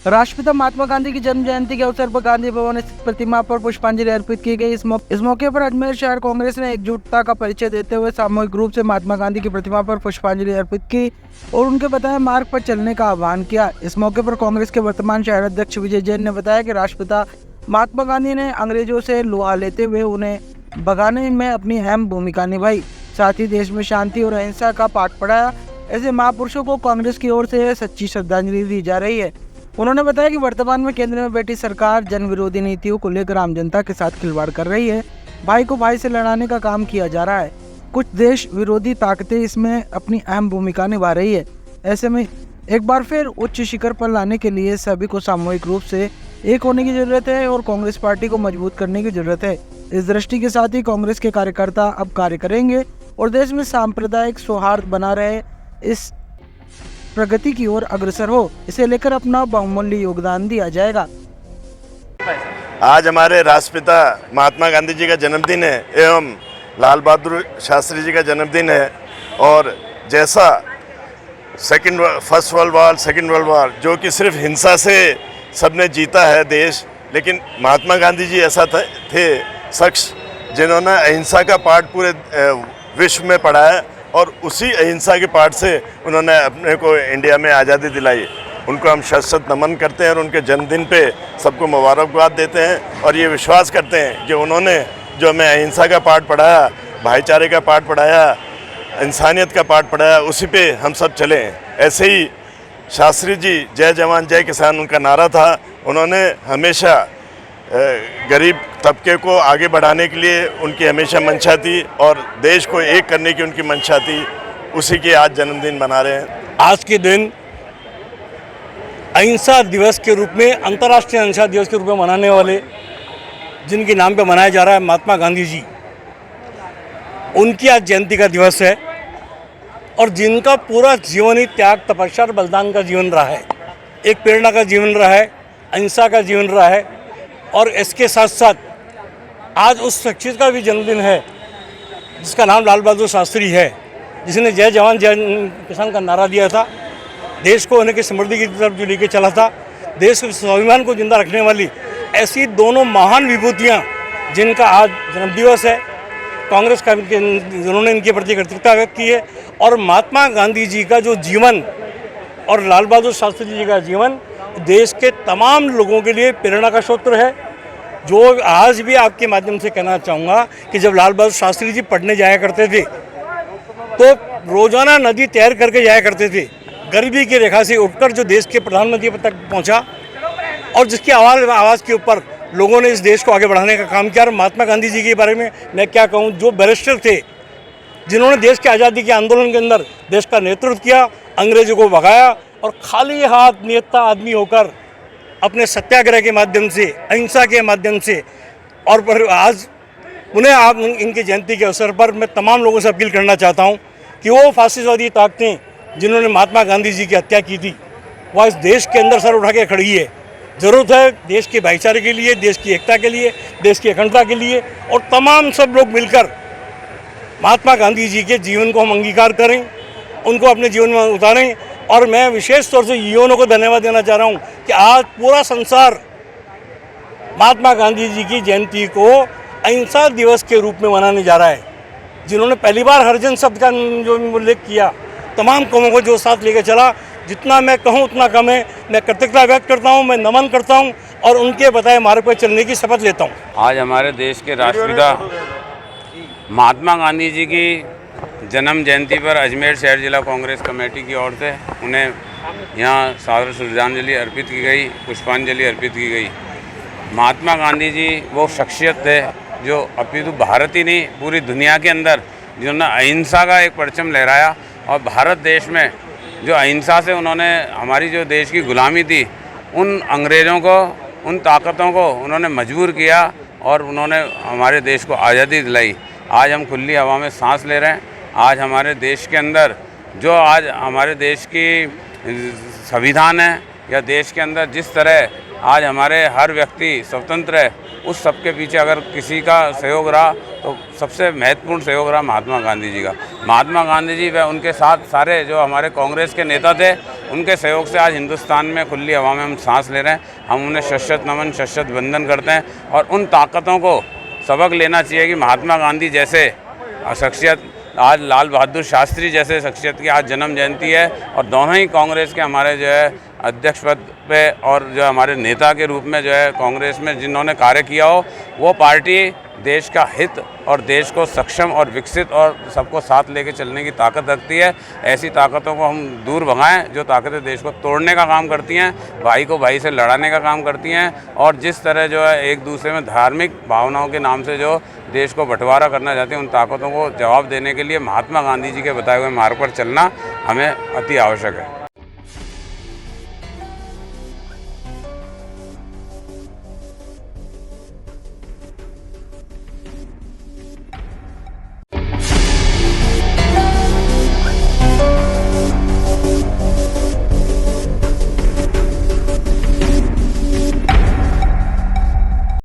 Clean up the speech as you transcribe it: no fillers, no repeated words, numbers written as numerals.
राष्ट्रपिता महात्मा गांधी की जन्म जयंती के अवसर पर गांधी भवन स्थित प्रतिमा पर पुष्पांजलि अर्पित की गई। इस मौके पर अजमेर शहर कांग्रेस ने एकजुटता का परिचय देते हुए सामूहिक रूप से महात्मा गांधी की प्रतिमा पर पुष्पांजलि अर्पित की और उनके बताए मार्ग पर चलने का आह्वान किया। इस मौके पर कांग्रेस के वर्तमान शहर अध्यक्ष विजय जैन ने बताया कि राष्ट्रपिता महात्मा गांधी ने अंग्रेजों से लुहा लेते हुए उन्हें भगाने में अपनी अहम भूमिका निभाई, साथ ही देश में शांति और अहिंसा का पाठ पढ़ाया। ऐसे महापुरुषों को कांग्रेस की ओर से सच्ची श्रद्धांजलि दी जा रही है। उन्होंने बताया कि वर्तमान में केंद्र में बैठी सरकार जन विरोधी नीतियों को लेकर आम जनता के साथ खिलवाड़ कर रही है। भाई को भाई से लड़ाने का काम किया जा रहा है। कुछ देश विरोधी ताकतें इसमें अपनी अहम भूमिका निभा रही है। ऐसे में एक बार फिर उच्च शिखर पर लाने के लिए सभी को सामूहिक रूप से एक होने की जरूरत है और कांग्रेस पार्टी को मजबूत करने की जरूरत है। इस दृष्टि के साथ ही कांग्रेस के कार्यकर्ता अब कार्य करेंगे और देश में सांप्रदायिक सौहार्द बना रहे, इस प्रगति की ओर अग्रसर हो, इसे लेकर अपना बहुमूल्य योगदान दिया जाएगा। आज हमारे राष्ट्रपिता महात्मा गांधी जी का जन्मदिन है एवं लाल बहादुर शास्त्री जी का जन्मदिन है। और जैसा first world war, second world war जो कि सिर्फ हिंसा से सबने जीता है देश, लेकिन महात्मा गांधी जी ऐसा थे शख्स जिन्होंने अहिंसा का पाठ पूरे विश्व में पढ़ाया और उसी अहिंसा के पाठ से उन्होंने अपने को इंडिया में आज़ादी दिलाई। उनको हम शत नमन करते हैं और उनके जन्मदिन पे सबको मुबारकबाद देते हैं और ये विश्वास करते हैं कि उन्होंने जो हमें अहिंसा का पाठ पढ़ाया, भाईचारे का पाठ पढ़ाया, इंसानियत का पाठ पढ़ाया, उसी पे हम सब चलें। ऐसे ही शास्त्री जी जय जवान जय किसान उनका नारा था। उन्होंने हमेशा गरीब तबके को आगे बढ़ाने के लिए उनकी हमेशा मंशा थी और देश को एक करने की उनकी मंशा थी। उसी के आज जन्मदिन मना रहे हैं। आज के दिन अहिंसा दिवस के रूप में, अंतर्राष्ट्रीय अहिंसा दिवस के रूप में मनाने वाले जिनके नाम पे मनाया जा रहा है महात्मा गांधी जी, उनकी आज जयंती का दिवस है और जिनका पूरा जीवन ही त्याग, तपस्या और बलिदान का जीवन रहा है, एक प्रेरणा का जीवन रहा है, अहिंसा का जीवन रहा है। और इसके साथ साथ आज उस शख्सियत का भी जन्मदिन है जिसका नाम लाल बहादुर शास्त्री है, जिसने जय जवान जय किसान का नारा दिया था, देश को होने की समृद्धि की तरफ जो लेके चला था, देश के स्वाभिमान को जिंदा रखने वाली ऐसी दोनों महान विभूतियाँ जिनका आज जन्मदिवस है। कांग्रेस का जिन्होंने इनके प्रति कृतज्ञता व्यक्त की है और महात्मा गांधी जी का जो जीवन और लाल बहादुर शास्त्री जी का जीवन देश के तमाम लोगों के लिए प्रेरणा का स्रोत है। जो आज भी आपके माध्यम से कहना चाहूँगा कि जब लाल बहादुर शास्त्री जी पढ़ने जाया करते थे तो रोजाना नदी तैर करके जाया करते थे, गरीबी की रेखा से उठकर जो देश के प्रधानमंत्री तक पहुँचा और जिसकी आवाज़ के ऊपर लोगों ने इस देश को आगे बढ़ाने का काम किया। और महात्मा गांधी जी के बारे में मैं क्या कहूँ, जो बैरिस्टर थे जिन्होंने देश की आज़ादी के आंदोलन के अंदर देश का नेतृत्व किया, अंग्रेजों को भगाया और खाली हाथ नियत्ता आदमी होकर अपने सत्याग्रह के माध्यम से, अहिंसा के माध्यम से और पर आज उन्हें आप इनकी जयंती के अवसर पर मैं तमाम लोगों से अपील करना चाहता हूं कि वो फासिस्टवादी ताकतें जिन्होंने महात्मा गांधी जी की हत्या की थी वह इस देश के अंदर सर उठा के खड़ी है। ज़रूरत है देश के भाईचारे के लिए, देश की एकता के लिए, देश की अखंडता के लिए और तमाम सब लोग मिलकर महात्मा गांधी जी के जीवन को हम अंगीकार करें, उनको अपने जीवन में उतारें। और मैं विशेष तौर से युवाओं को धन्यवाद देना चाह रहा हूं कि आज पूरा संसार महात्मा गांधी जी की जयंती को अहिंसा दिवस के रूप में मनाने जा रहा है। जिन्होंने पहली बार हरिजन शब्द का जो उल्लेख किया, तमाम कौमों को जो साथ लेकर चला, जितना मैं कहूं उतना कम है। मैं कृतज्ञता व्यक्त करता हूं, मैं नमन करता हूं और उनके बताए मार्ग पर चलने की शपथ लेता हूं। आज हमारे देश के राष्ट्रपिता महात्मा गांधी जी की जन्म जयंती पर अजमेर शहर जिला कांग्रेस कमेटी की ओर से उन्हें यहाँ सादर श्रद्धांजलि अर्पित की गई, पुष्पांजलि अर्पित की गई। महात्मा गांधी जी वो शख्सियत थे जो अपितु भारत ही नहीं पूरी दुनिया के अंदर जिन्होंने अहिंसा का एक परचम लहराया और भारत देश में जो अहिंसा से उन्होंने हमारी जो देश की गुलामी थी उन अंग्रेज़ों को, उन ताकतों को उन्होंने मजबूर किया और उन्होंने हमारे देश को आज़ादी दिलाई। आज हम खुली हवा में सांस ले रहे हैं। आज हमारे देश के अंदर जो आज हमारे देश की संविधान है या देश के अंदर जिस तरह आज हमारे हर व्यक्ति स्वतंत्र है, उस सब के पीछे अगर किसी का सहयोग रहा तो सबसे महत्वपूर्ण सहयोग रहा महात्मा गांधी जी का। महात्मा गांधी जी व उनके साथ सारे जो हमारे कांग्रेस के नेता थे उनके सहयोग से आज हिंदुस्तान में खुली हवा में हम सांस ले रहे हैं। हम उन्हें शत नमन शत वंदन करते हैं और उन ताकतों को सबक लेना चाहिए कि महात्मा गांधी जैसे शख्सियत, आज लाल बहादुर शास्त्री जैसे शख्सियत की आज जन्म जयंती है और दोनों ही कांग्रेस के हमारे जो है अध्यक्ष पद पे और जो हमारे नेता के रूप में जो है कांग्रेस में जिन्होंने कार्य किया हो, वो पार्टी देश का हित और देश को सक्षम और विकसित और सबको साथ लेके चलने की ताकत रखती है। ऐसी ताकतों को हम दूर भगाएं जो ताकतें देश को तोड़ने का काम करती हैं, भाई को भाई से लड़ाने का काम करती हैं और जिस तरह जो है एक दूसरे में धार्मिक भावनाओं के नाम से जो देश को बंटवारा करना चाहते हैं, उन ताकतों को जवाब देने के लिए महात्मा गांधी जी के बताए हुए मार्ग पर चलना हमें अति आवश्यक है।